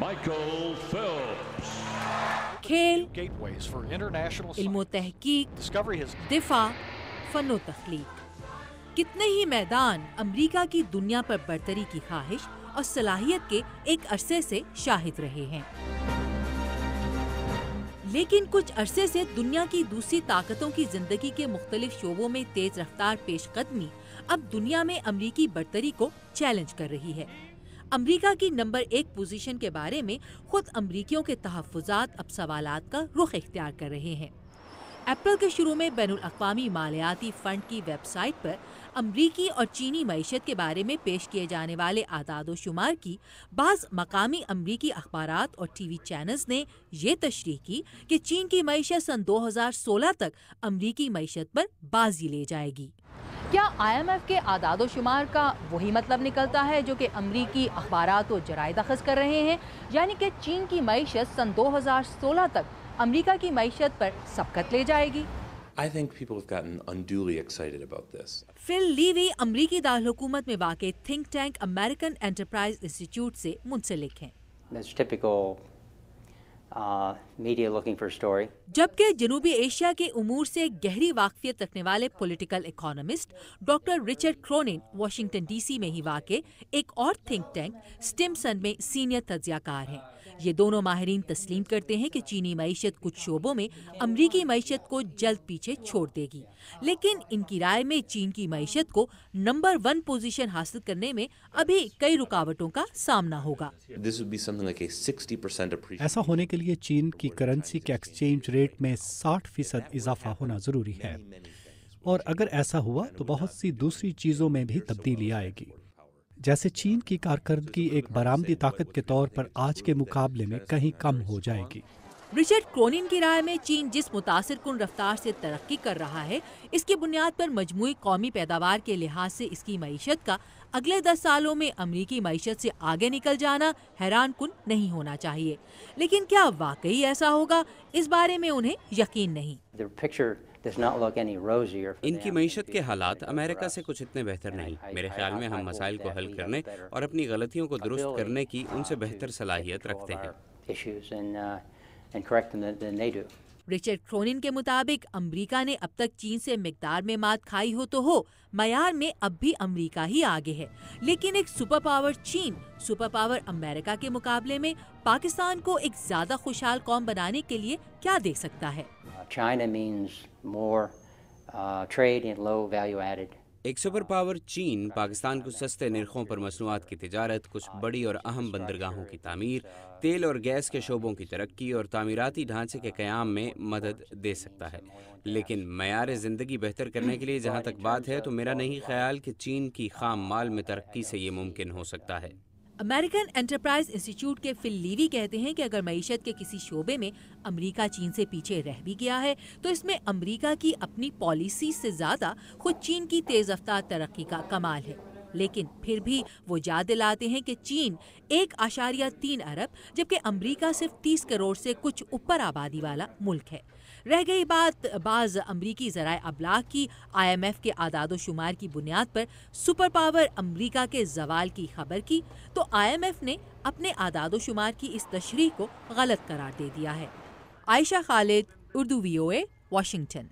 Michael Phelps. खेल, gateways for international इल्म science. तहकीक, Discovery has दिफा, फनो तख्लीक, कितने ही मैदान अमरीका की दुनिया पर बरतरी की ख्वाहिश और सलाहियत के एक अरसे से शाहिद रहे हैं। लेकिन कुछ अरसे से दुनिया की दूसरी ताकतों की जिंदगी के मुख्तलिफ शोबों में तेज रफ्तार पेशकदमी अब दुनिया में अमरीकी बरतरी को चैलेंज कर रही है। अमरीका की नंबर 1 पोजीशन के बारे में खुद अमरीकियों के तहफ्फुज़ात अब सवालात का रुख इख्तियार कर रहे हैं। अप्रैल के शुरू में बैनुल अक़वामी मालियाती फंड की वेबसाइट पर अमरीकी और चीनी मईशत के बारे में पेश किए जाने वाले आदाद व शुमार की बाज़ मकामी अमरीकी अखबारात और टीवी चैनल्स ने ये तशरीह की कि चीन की मईशत सन 2016 तक अमरीकी मईशत पर बाजी ले जाएगी। क्या IMF के आदाद व शुमार का वही मतलब निकलता है जो कि अमरीकी अखबारात और जराइद अखज़ कर रहे हैं, यानी कि चीन की मईशत सन 2016 तक अमरीका की मईशत पर सबकत ले जाएगी? I think people have gotten unduly excited about this. Phil Levy अमरीकी दारकूमत में वाक़ think tank American Enterprise Institute से मुंसलिक हैं। That's typical media looking for a story. जबकि जनूबी एशिया के उमूर से गहरी वाकफियत रखने वाले political economist doctor Richard Cronin Washington DC में ही वाक़ एक और थिंक टैंक स्टिमसन में सीनियर तज्ज़ियाकार हैं। ये दोनों माहिरीन तस्लीम करते हैं कि चीनी मईशत कुछ शोबों में अमरीकी मईशत को जल्द पीछे छोड़ देगी, लेकिन इनकी राय में चीन की मईशत को नंबर 1 पोजीशन हासिल करने में अभी कई रुकावटों का सामना होगा। This would be something like a 60% appreciation. ऐसा होने के लिए चीन की करेंसी के एक्सचेंज रेट में 60% इजाफा होना जरूरी है, और अगर ऐसा हुआ तो बहुत सी दूसरी चीजों में भी तब्दीली आएगी, जैसे चीन की कारकर्दगी एक बरामदी ताकत के तौर पर आज के मुकाबले में कहीं कम हो जाएगी। रिचर्ड क्रोनिन की राय में चीन जिस मुतासिर कुन रफ्तार से तरक्की कर रहा है, इसकी बुनियाद पर मजमूई कौमी पैदावार के लिहाज से इसकी मईशत का अगले 10 सालों में अमरीकी मईशत से आगे निकल जाना हैरान कुन नहीं होना चाहिए। लेकिन क्या वाकई ऐसा होगा, इस बारे में उन्हें यकीन नहीं। इनकी मईशत के हालात अमेरिका से कुछ इतने बेहतर नहीं। मेरे ख्याल में हम मसाइल को हल करने और अपनी गलतियों को दुरुस्त करने की उनसे बेहतर सलाहियत रखते हैं। रिचर्ड क्रोनिन के मुताबिक अमरीका ने अब तक चीन से मिकदार में मात खाई हो तो हो, मयार में अब भी अमरीका ही आगे है। लेकिन एक सुपर पावर चीन सुपर पावर अमेरिका के मुकाबले में पाकिस्तान को एक ज्यादा खुशहाल कौम बनाने के लिए क्या दे सकता है? China means more trade and low value added. एक सुपर पावर चीन पाकिस्तान को सस्ते निर्खों पर मसनूआत की तिजारत, कुछ बड़ी और अहम बंदरगाहों की तामीर, तेल और गैस के शोबों की तरक्की और तामीराती ढांचे के क़याम में मदद दे सकता है। लेकिन मयार ज़िंदगी बेहतर करने के लिए जहाँ तक बात है, तो मेरा नहीं ख्याल कि चीन की खाम माल में तरक्की से ये मुमकिन हो सकता है। अमेरिकन एंटरप्राइज इंस्टीट्यूट के फिल लीवी कहते हैं कि अगर मईशत के किसी शोबे में अमेरिका चीन से पीछे रह भी गया है, तो इसमें अमेरिका की अपनी पॉलिसी से ज्यादा खुद चीन की तेज रफ्तार तरक्की का कमाल है। लेकिन फिर भी वो याद दिलाते हैं कि चीन 1.3 अरब जबकि अमेरिका सिर्फ 30 करोड़ से कुछ ऊपर आबादी वाला मुल्क है। रह गई बात बाज़ अमरीकी ज़राए अबलाग की IMF के आदाद शुमार की बुनियाद पर सुपर पावर अमरीका के जवाल की खबर की, तो IMF ने अपने आदाद शुमार की इस तशरीह को गलत करार दे दिया है। Ayesha Khalid, Urdu VOA, Washington.